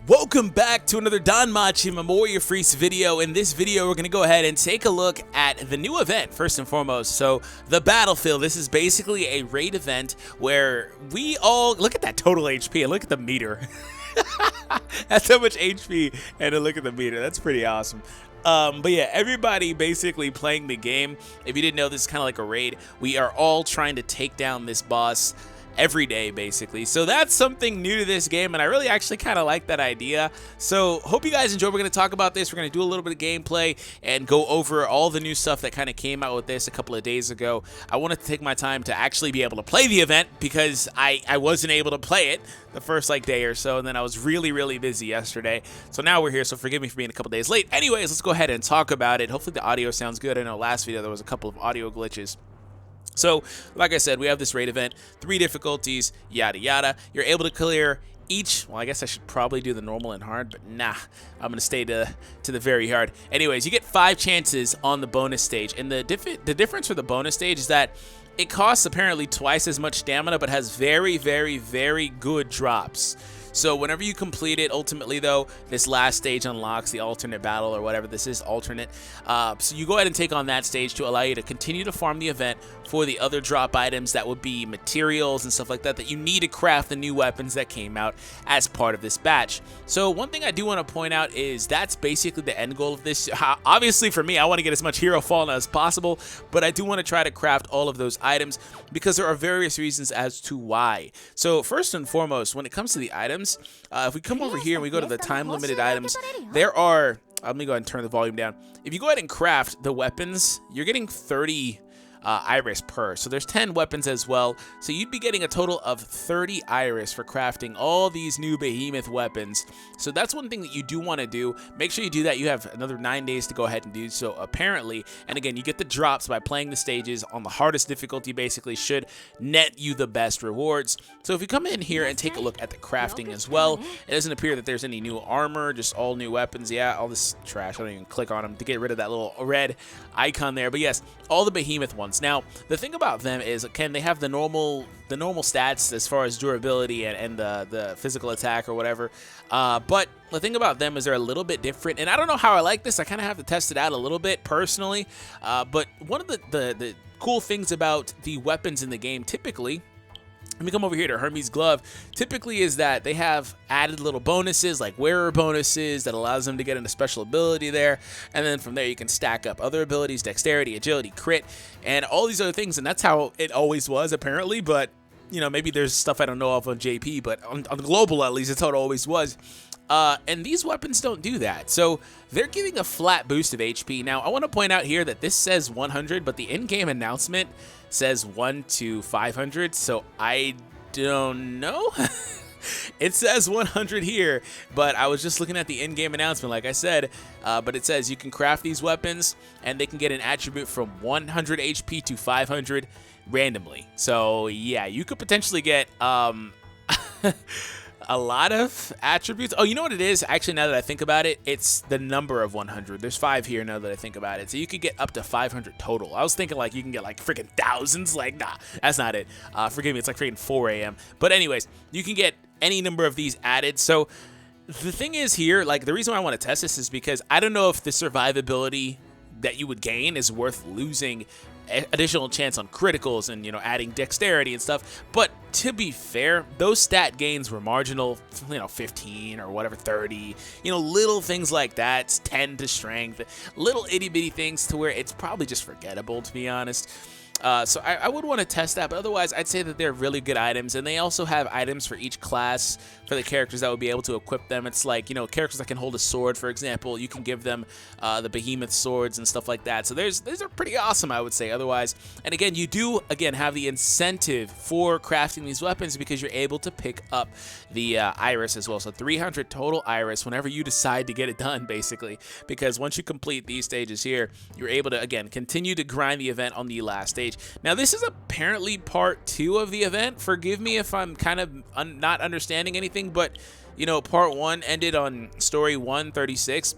Welcome back to another DanMachi Memoria Freese video. In this video, we're going to go ahead and take a look at the new event, first and foremost. So, the Battlefield. This is basically a raid event where we all... Look at that total HP and look at the meter. That's how much HP, and then look at the meter. That's pretty awesome. But yeah, everybody basically playing the game. If you didn't know, this is kind of like a raid. We are all trying to take down this boss every day, basically. So that's something new to this game, and I really actually kind of like that idea. So hope you guys enjoy. We're going to talk about this. We're going to do a little bit of gameplay and go over all the new stuff that kind of came out with this a couple of days ago. I wanted to take my time to actually be able to play the event because I wasn't able to play it the first day or so, and then I was really busy yesterday. So now we're here, so forgive me for being a couple days late. Anyways, let's go ahead and talk about it. Hopefully the audio sounds good. I know last video there was a couple of audio glitches. So, like I said, we have this raid event, 3 difficulties, yada yada. You're able to clear each, well, I guess I should probably do the normal and hard, but nah, I'm gonna stay to the very hard. Anyways, you get 5 chances on the bonus stage, and the difference for the bonus stage is that it costs apparently twice as much stamina, but has very good drops. So whenever you complete it, ultimately though, this last stage unlocks the alternate battle or whatever this is, alternate. So you go ahead and take on that stage to allow you to continue to farm the event for the other drop items that would be materials and stuff like that that you need to craft the new weapons that came out as part of this batch. So one thing I do want to point out is that's basically the end goal of this. Obviously for me, I want to get as much hero fallen as possible, but I do want to try to craft all of those items because there are various reasons as to why. So first and foremost, when it comes to the items, if we come over here and we go to the time limited items, there are, let me go ahead and turn the volume down. If you go ahead and craft the weapons, you're getting 30 iris per. So there's 10 weapons as well. So you'd be getting a total of 30 iris for crafting all these new behemoth weapons. So that's one thing that you do want to do. Make sure you do that. You have another 9 days to go ahead and do so apparently. And again, you get the drops by playing the stages on the hardest difficulty, basically should net you the best rewards. So if you come in here and take a look at the crafting as well, it doesn't appear that there's any new armor, just all new weapons. Yeah, all this trash. I don't even click on them to get rid of that little red icon there. But yes, all the behemoth ones. Now, the thing about them is, they have the normal stats as far as durability and the physical attack or whatever. But the thing about them is they're a little bit different, and I don't know how I like this. I kind of have to test it out a little bit personally. But one of the cool things about the weapons in the game, typically, let me come over here to Hermes' glove, typically is that they have added little bonuses like wearer bonuses that allows them to get into special ability there, and then from there you can stack up other abilities, dexterity, agility, crit, and all these other things. And that's how it always was apparently, but you know, maybe there's stuff I don't know of on JP, but on global at least, it's how it always was. And these weapons don't do that, so they're giving a flat boost of HP. Now, I want to point out here that this says 100, but the in-game announcement says 1 to 500, so I don't know. It says 100 here, but I was just looking at the in-game announcement, like I said, but it says you can craft these weapons, and they can get an attribute from 100 HP to 500 randomly. So, yeah, you could potentially get... a lot of attributes. Oh, you know what it is? Actually, now that I think about it, it's the number of 100. There's 5 here now that I think about it. So you could get up to 500 total. I was thinking like you can get like freaking thousands. Like, nah, that's not it. Forgive me, it's like freaking 4 a.m. But anyways, you can get any number of these added. So the thing is here, like the reason why I want to test this is because I don't know if the survivability that you would gain is worth losing additional chance on criticals and, you know, adding dexterity and stuff. But to be fair, those stat gains were marginal, you know, 15 or whatever, 30, you know, little things like that, 10 to strength, little itty bitty things to where it's probably just forgettable, to be honest. So I would want to test that, but otherwise I'd say that they're really good items, and they also have items for each class for the characters that would be able to equip them. It's like, you know, characters that can hold a sword, for example, you can give them the behemoth swords and stuff like that. So these are pretty awesome, I would say, otherwise. And again, you do, have the incentive for crafting these weapons because you're able to pick up the iris as well. So 300 total iris whenever you decide to get it done, basically, because once you complete these stages here, you're able to, again, continue to grind the event on the last stage. Now, this is apparently part 2 of the event. Forgive me if I'm kind of not understanding anything, but, you know, part 1 ended on story 136,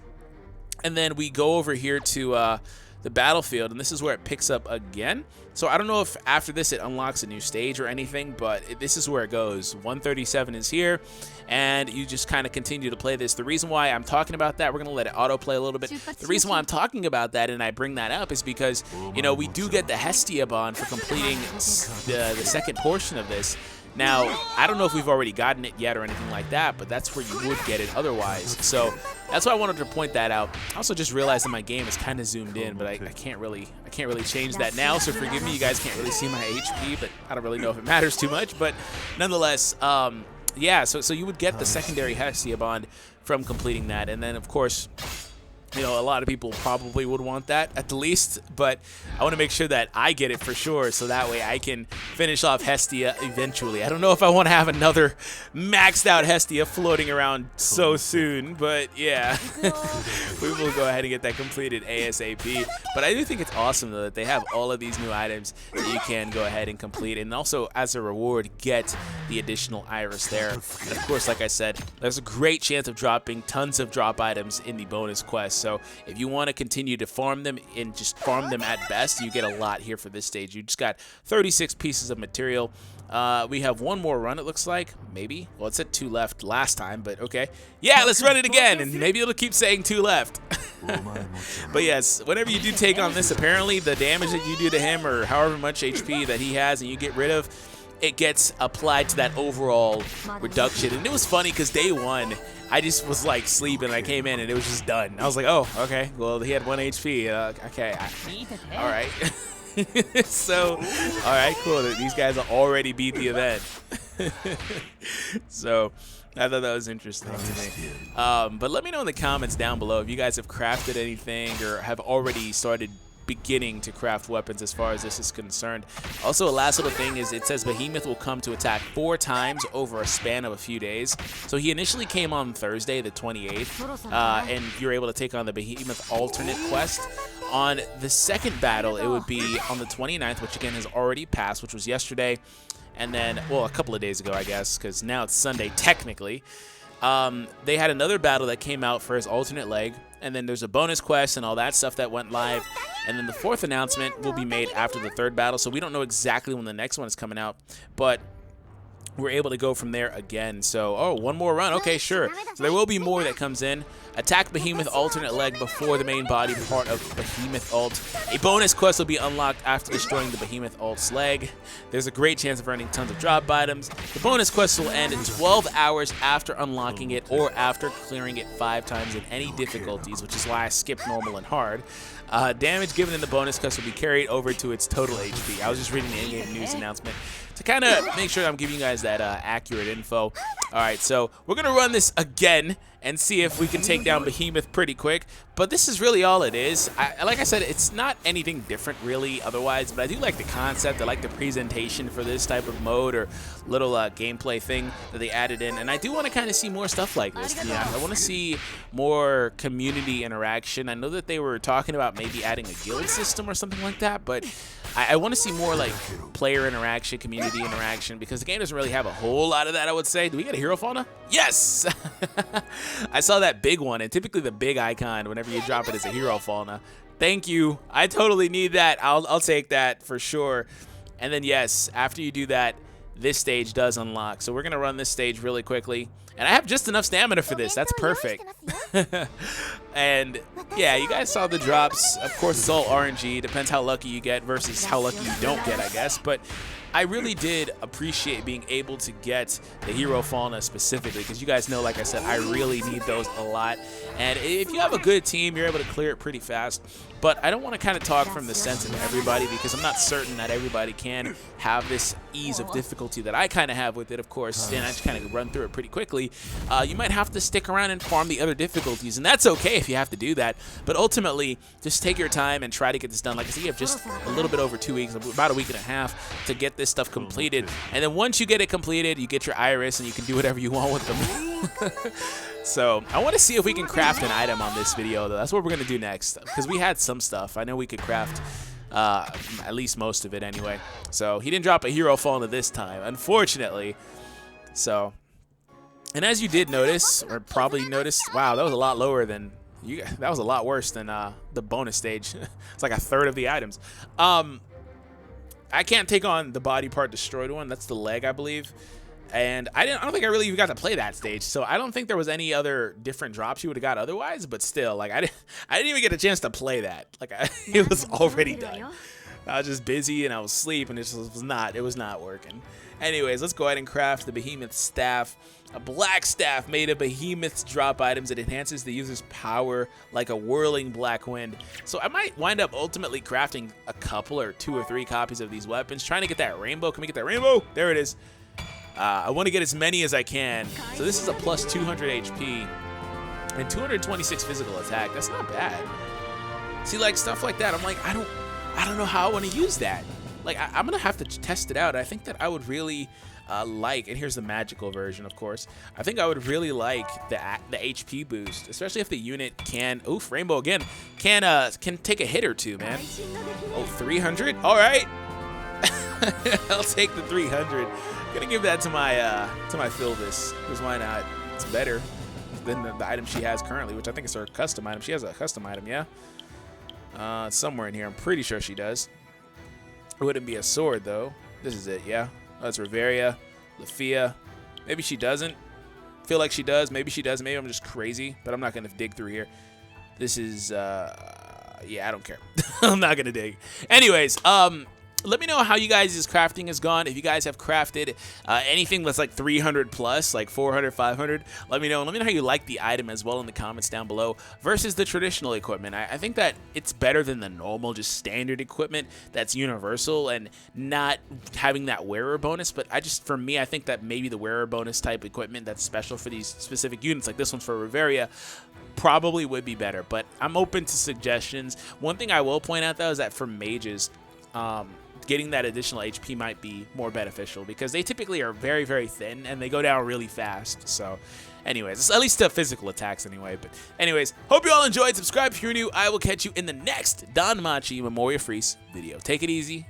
and then we go over here to the the battlefield, and this is where it picks up again. So I don't know if after this it unlocks a new stage or anything, but this is where it goes. 137 is here, and you just kind of continue to play this. The reason why I'm talking about that, we're going to let it autoplay a little bit. The reason why I'm talking about that and I bring that up is because, you know, we do get the Hestia bond for completing the second portion of this. Now, I don't know if we've already gotten it yet or anything like that, but that's where you would get it otherwise. So that's why I wanted to point that out. I also just realized that my game is kind of zoomed in, but I can't really change that now. So forgive me, you guys can't really see my HP, but I don't really know if it matters too much. But nonetheless, yeah. So you would get the secondary Hestia bond from completing that, and then of course, you know, a lot of people probably would want that at the least, but I want to make sure that I get it for sure, so that way I can finish off Hestia eventually. I don't know if I want to have another maxed out Hestia floating around so soon, but yeah, we will go ahead and get that completed ASAP. But I do think it's awesome though that they have all of these new items that you can go ahead and complete, and also as a reward get the additional iris there. And of course, like I said, there's a great chance of dropping tons of drop items in the bonus quest. So if you want to continue to farm them and just farm them at best, you get a lot here for this stage. You just got 36 pieces of material. We have one more run, it looks like. Maybe. Well, it said 2 left last time, but okay. Yeah, let's run it again, and maybe it'll keep saying 2 left. But yes, whenever you do take on this, apparently the damage that you do to him or however much HP that he has and you get rid of, it gets applied to that overall reduction. And it was funny because day 1, I just was like sleeping and I came in and it was just done. I was like, oh, okay, well, he had 1 HP. Okay, all right. So, all right, cool. These guys already beat the event. So, I thought that was interesting to me. But let me know in the comments down below if you guys have crafted anything or have already started beginning to craft weapons as far as this is concerned. Also, a last little thing is it says Behemoth will come to attack 4 times over a span of a few days. So he initially came on Thursday the 28th, and you're able to take on the Behemoth alternate quest. On the second battle, it would be on the 29th, which again has already passed, which was yesterday, and then, well, a couple of days ago, I guess, because now it's Sunday technically. They had another battle that came out for his alternate leg, and then there's a bonus quest and all that stuff that went live, and then the 4th announcement will be made after the 3rd battle, so we don't know exactly when the next one is coming out, but we're able to go from there again. So, oh, one more run. Okay, sure. So there will be more that comes in. Attack Behemoth alternate leg before the main body part of Behemoth ult. A bonus quest will be unlocked after destroying the Behemoth ult's leg. There's a great chance of earning tons of drop items. The bonus quest will end in 12 hours after unlocking it or after clearing it 5 times in any difficulties, which is why I skipped normal and hard. Damage given in the bonus quest will be carried over to its total HP. I was just reading the in-game news announcement to kind of make sure I'm giving you guys that accurate info. All right, so we're going to run this again and see if we can take down Behemoth pretty quick. But this is really all it is. Like I said, it's not anything different really otherwise, but I do like the concept. I like the presentation for this type of mode or little gameplay thing that they added in. And I do want to kind of see more stuff like this. Yeah, I want to see more community interaction. I know that they were talking about maybe adding a guild system or something like that, but I want to see more like player interaction, community interaction, because the game doesn't really have a whole lot of that, I would say. Do we get a hero fauna? Yes! I saw that big one, and typically the big icon, whenever you drop it, is a hero fauna. Thank you. I totally need that. I'll take that for sure. And then, yes, after you do that, this stage does unlock. So we're going to run this stage really quickly. And I have just enough stamina for this. That's perfect. And yeah, you guys saw the drops. Of course, it's all RNG. Depends how lucky you get versus how lucky you don't get, I guess. But I really did appreciate being able to get the hero fauna specifically, because you guys know, like I said, I really need those a lot. And if you have a good team, you're able to clear it pretty fast. But I don't want to kind of talk from the sense of everybody, because I'm not certain that everybody can have this ease of difficulty that I kind of have with it, of course, and I just kind of run through it pretty quickly. You might have to stick around and farm the other difficulties, and that's okay if you have to do that. But ultimately, just take your time and try to get this done. Like I said, you have just a little bit over 2 weeks, about a week and a half to get this stuff completed. And then once you get it completed, you get your iris and you can do whatever you want with them. So I want to see if we can craft an item on this video, though. That's what we're going to do next, because we had some stuff. I know we could craft at least most of it anyway. So he didn't drop a hero fauna this time, unfortunately. So, and as you did notice, or probably noticed, wow, that was a lot lower than That was a lot worse than the bonus stage. It's like a third of the items. I can't take on the body part destroyed one. That's the leg, I believe. And I don't think I really even got to play that stage, so I don't think there was any other different drops you would have got otherwise. But still, like I didn't even get a chance to play that. Like it was already done. I was just busy and I was asleep, and it was not working. Anyways, let's go ahead and craft the Behemoth staff, a black staff made of Behemoth's drop items. It enhances the user's power like a whirling black wind. So I might wind up ultimately crafting a couple or 2 or 3 copies of these weapons, trying to get that rainbow. Can we get that rainbow? There it is. I want to get as many as I can. So this is a plus 200 HP and 226 physical attack. That's not bad. See, like stuff like that, I'm like, I don't know how I want to use that. Like I'm gonna have to test it out. I think that I would really like, and here's the magical version, of course. I think I would really like the HP boost, especially if the unit can. Oof, rainbow again. Can take a hit or two, man. Oh, 300. All right. I'll take the 300. Gonna give that to my Philvis, because why not? It's better than the item she has currently, which I think is her custom item. She has a custom item, yeah? It's somewhere in here. I'm pretty sure she does. It wouldn't be a sword, though. This is it, yeah? Oh, that's Riveria, Lafia. Maybe she doesn't. Feel like she does. Maybe she does. Maybe I'm just crazy, but I'm not gonna dig through here. This is, yeah, I don't care. I'm not gonna dig. Anyways, let me know how you guys' crafting has gone. If you guys have crafted anything that's like 300 plus, like 400, 500, let me know. And let me know how you like the item as well in the comments down below versus the traditional equipment. I think that it's better than the normal, just standard equipment that's universal and not having that wearer bonus. But for me, I think that maybe the wearer bonus type equipment that's special for these specific units, like this one's for Riveria, probably would be better. But I'm open to suggestions. One thing I will point out, though, is that for mages, getting that additional HP might be more beneficial because they typically are very, very thin and they go down really fast. So anyways, at least to physical attacks anyway. But anyways, hope you all enjoyed. Subscribe if you're new. I will catch you in the next DanMachi Memoria Freese video. Take it easy.